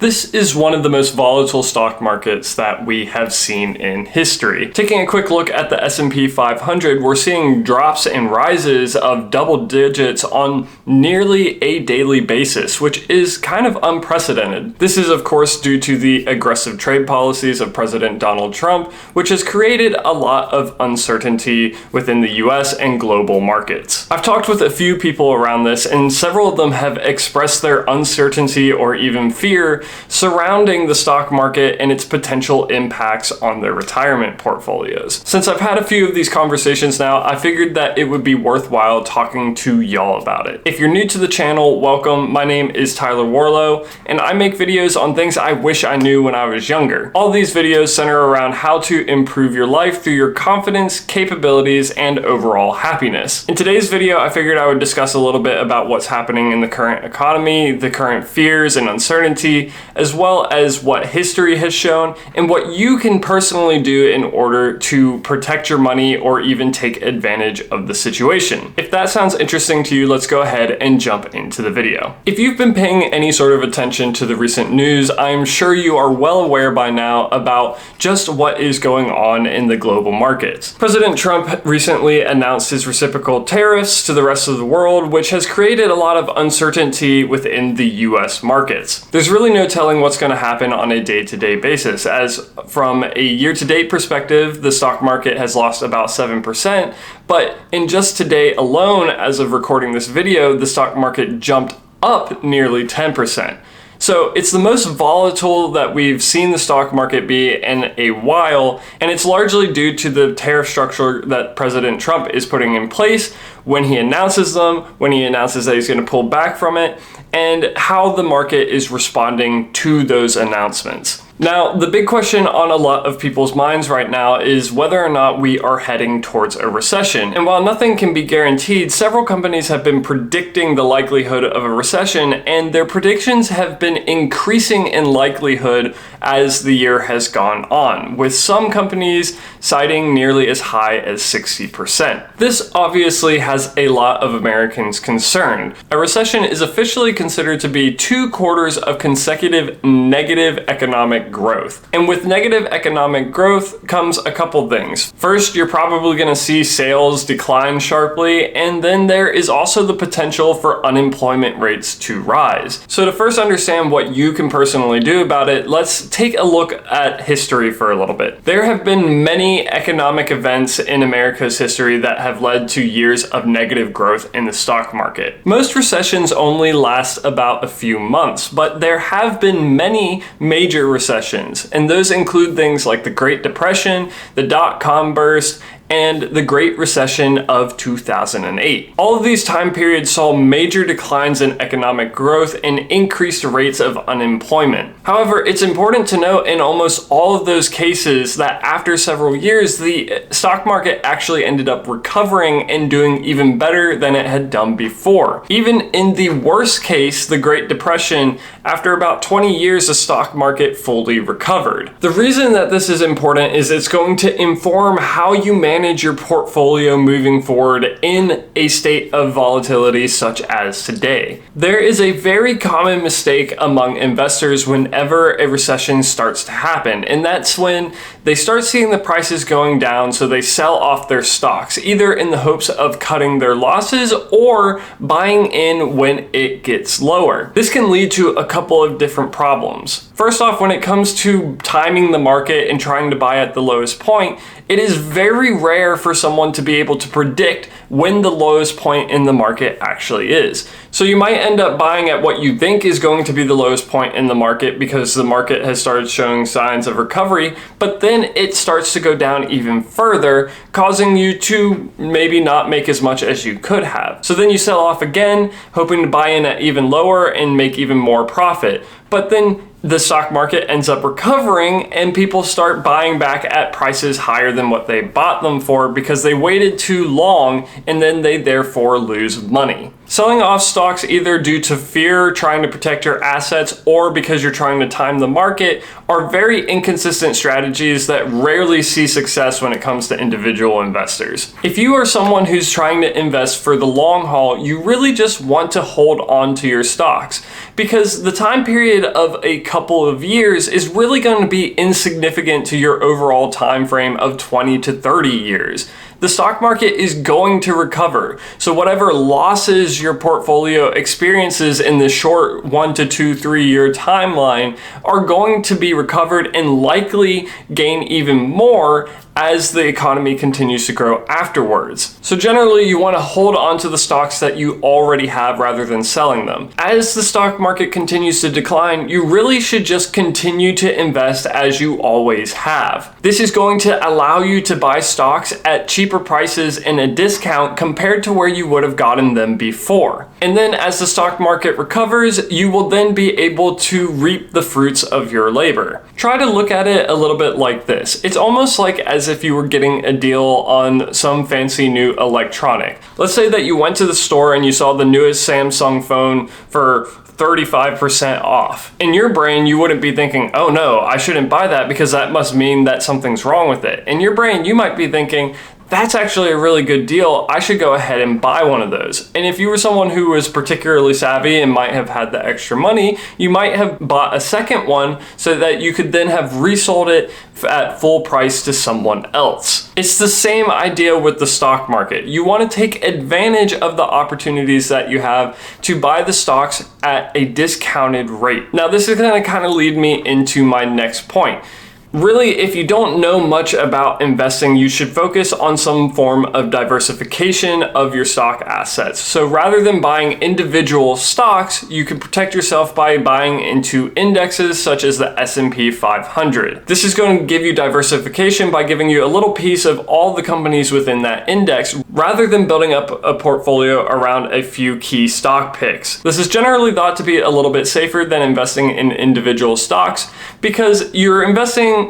This is one of the most volatile stock markets that we have seen in history. Taking a quick look at the S&P 500, we're seeing drops and rises of double digits on nearly a daily basis, which is kind of unprecedented. This is of course due to the aggressive trade policies of President Donald Trump, which has created a lot of uncertainty within the US and global markets. I've talked with a few people around this, and several of them have expressed their uncertainty or even fear surrounding the stock market and its potential impacts on their retirement portfolios. Since I've had a few of these conversations now, I figured that it would be worthwhile talking to y'all about it. If you're new to the channel, welcome. My name is Tyler Warlow, and I make videos on things I wish I knew when I was younger. All these videos center around how to improve your life through your confidence, capabilities, and overall happiness. In today's video, I figured I would discuss a little bit about what's happening in the current economy, the current fears and uncertainty, as well as what history has shown and what you can personally do in order to protect your money or even take advantage of the situation. If that sounds interesting to you, let's go ahead and jump into the video. If you've been paying any sort of attention to the recent news, I'm sure you are well aware by now about just what is going on in the global markets. President Trump recently announced his reciprocal tariffs to the rest of the world, which has created a lot of uncertainty within the US markets. There's really no telling what's going to happen on a day-to-day basis, as from a year-to-date perspective, the stock market has lost about 7%, but in just today alone, as of recording this video, the stock market jumped up nearly 10%. So it's the most volatile that we've seen the stock market be in a while, and it's largely due to the tariff structure that President Trump is putting in place when he announces them, when he announces that he's going to pull back from it, and how the market is responding to those announcements. Now, the big question on a lot of people's minds right now is whether or not we are heading towards a recession. And while nothing can be guaranteed, several companies have been predicting the likelihood of a recession, and their predictions have been increasing in likelihood as the year has gone on, with some companies citing nearly as high as 60%. This obviously has a lot of Americans concerned. A recession is officially considered to be 2 quarters of consecutive negative economic growth. And with negative economic growth comes a couple things. First, you're probably going to see sales decline sharply, and then there is also the potential for unemployment rates to rise. So to first understand what you can personally do about it, let's take a look at history for a little bit. There have been many economic events in America's history that have led to years of negative growth in the stock market. Most recessions only last about a few months, but there have been many major recessions, and those include things like the Great Depression, the dot-com burst, and the Great Recession of 2008. All of these time periods saw major declines in economic growth and increased rates of unemployment. However, it's important to note in almost all of those cases that after several years, the stock market actually ended up recovering and doing even better than it had done before. Even in the worst case, the Great Depression, after about 20 years, the stock market fully recovered. The reason that this is important is it's going to inform how you manage your portfolio moving forward in a state of volatility such as today. There is a very common mistake among investors whenever a recession starts to happen, and that's when they start seeing the prices going down, so they sell off their stocks, either in the hopes of cutting their losses or buying in when it gets lower. This can lead to a couple of different problems. First off, when it comes to timing the market and trying to buy at the lowest point, it is very rare for someone to be able to predict when the lowest point in the market actually is. So you might end up buying at what you think is going to be the lowest point in the market because the market has started showing signs of recovery, but then it starts to go down even further, causing you to maybe not make as much as you could have. So then you sell off again, hoping to buy in at even lower and make even more profit. But then the stock market ends up recovering and people start buying back at prices higher than what they bought them for because they waited too long, and then they therefore lose money. Selling off stocks either due to fear, trying to protect your assets, or because you're trying to time the market are very inconsistent strategies that rarely see success when it comes to individual investors. If you are someone who's trying to invest for the long haul, you really just want to hold on to your stocks because the time period of a couple of years is really going to be insignificant to your overall time frame of 20 to 30 years. The stock market is going to recover. So whatever losses your portfolio experiences in the short 1 to 2, 3 year timeline are going to be recovered and likely gain even more as the economy continues to grow afterwards. So generally you want to hold on to the stocks that you already have rather than selling them. As the stock market continues to decline, you really should just continue to invest as you always have. This is going to allow you to buy stocks at cheaper prices and a discount compared to where you would have gotten them before. And then as the stock market recovers, you will then be able to reap the fruits of your labor. Try to look at it a little bit like this. It's almost like as if you were getting a deal on some fancy new electronic. Let's say that you went to the store and you saw the newest Samsung phone for 35% off. In your brain, you wouldn't be thinking, oh no, I shouldn't buy that because that must mean that something's wrong with it. In your brain, you might be thinking, that's actually a really good deal. I should go ahead and buy one of those. And if you were someone who was particularly savvy and might have had the extra money, you might have bought a second one so that you could then have resold it at full price to someone else. It's the same idea with the stock market. You want to take advantage of the opportunities that you have to buy the stocks at a discounted rate. Now, this is going to kind of lead me into my next point. Really, if you don't know much about investing, you should focus on some form of diversification of your stock assets. So rather than buying individual stocks, you can protect yourself by buying into indexes such as the S&P 500. This is going to give you diversification by giving you a little piece of all the companies within that index rather than building up a portfolio around a few key stock picks. This is generally thought to be a little bit safer than investing in individual stocks because you're investing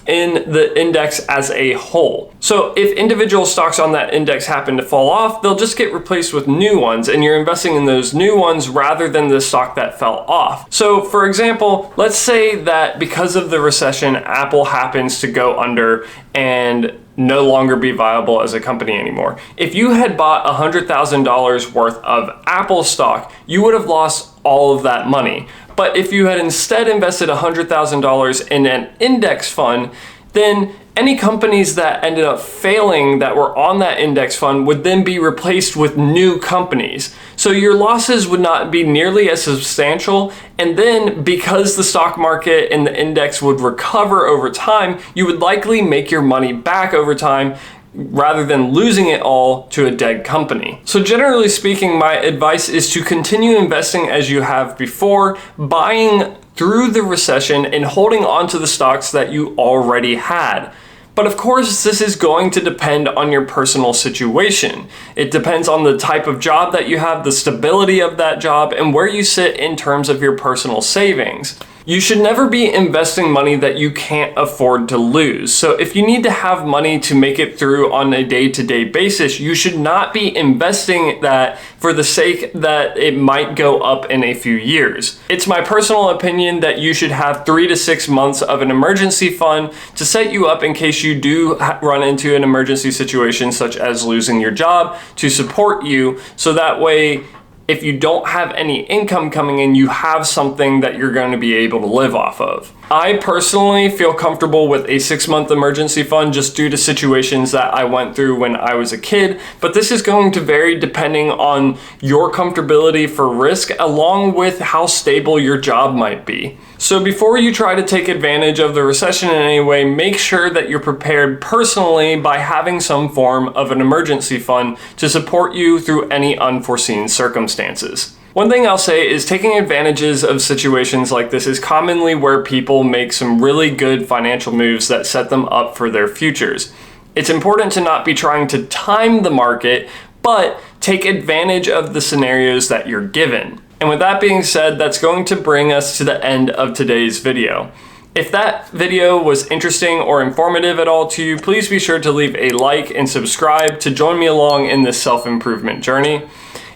in the index as a whole. So if individual stocks on that index happen to fall off, they'll just get replaced with new ones, and you're investing in those new ones rather than the stock that fell off. So for example, let's say that because of the recession, Apple happens to go under and no longer be viable as a company anymore. If you had bought $100,000 worth of Apple stock, you would have lost all of that money. But if you had instead invested $100,000 in an index fund, then any companies that ended up failing that were on that index fund would then be replaced with new companies. So your losses would not be nearly as substantial. And then because the stock market and the index would recover over time, you would likely make your money back over time rather than losing it all to a dead company. So generally speaking, my advice is to continue investing as you have before, buying through the recession and holding on to the stocks that you already had. But of course, this is going to depend on your personal situation. It depends on the type of job that you have, the stability of that job, and where you sit in terms of your personal savings. You should never be investing money that you can't afford to lose. So if you need to have money to make it through on a day-to-day basis, you should not be investing that for the sake that it might go up in a few years. It's my personal opinion that you should have 3 to 6 months of an emergency fund to set you up in case you do run into an emergency situation such as losing your job to support you, so that way if you don't have any income coming in, you have something that you're going to be able to live off of. I personally feel comfortable with a 6-month emergency fund just due to situations that I went through when I was a kid, but this is going to vary depending on your comfortability for risk along with how stable your job might be. So before you try to take advantage of the recession in any way, make sure that you're prepared personally by having some form of an emergency fund to support you through any unforeseen circumstances. One thing I'll say is taking advantages of situations like this is commonly where people make some really good financial moves that set them up for their futures. It's important to not be trying to time the market, but take advantage of the scenarios that you're given. And with that being said, that's going to bring us to the end of today's video. If that video was interesting or informative at all to you, please be sure to leave a like and subscribe to join me along in this self-improvement journey.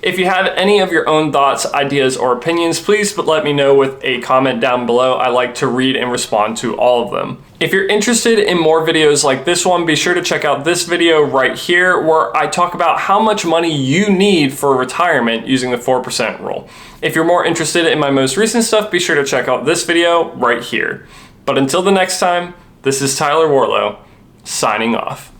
If you have any of your own thoughts, ideas, or opinions, please let me know with a comment down below. I like to read and respond to all of them. If you're interested in more videos like this one, be sure to check out this video right here where I talk about how much money you need for retirement using the 4% rule. If you're more interested in my most recent stuff, be sure to check out this video right here. But until the next time, this is Tyler Warlow, signing off.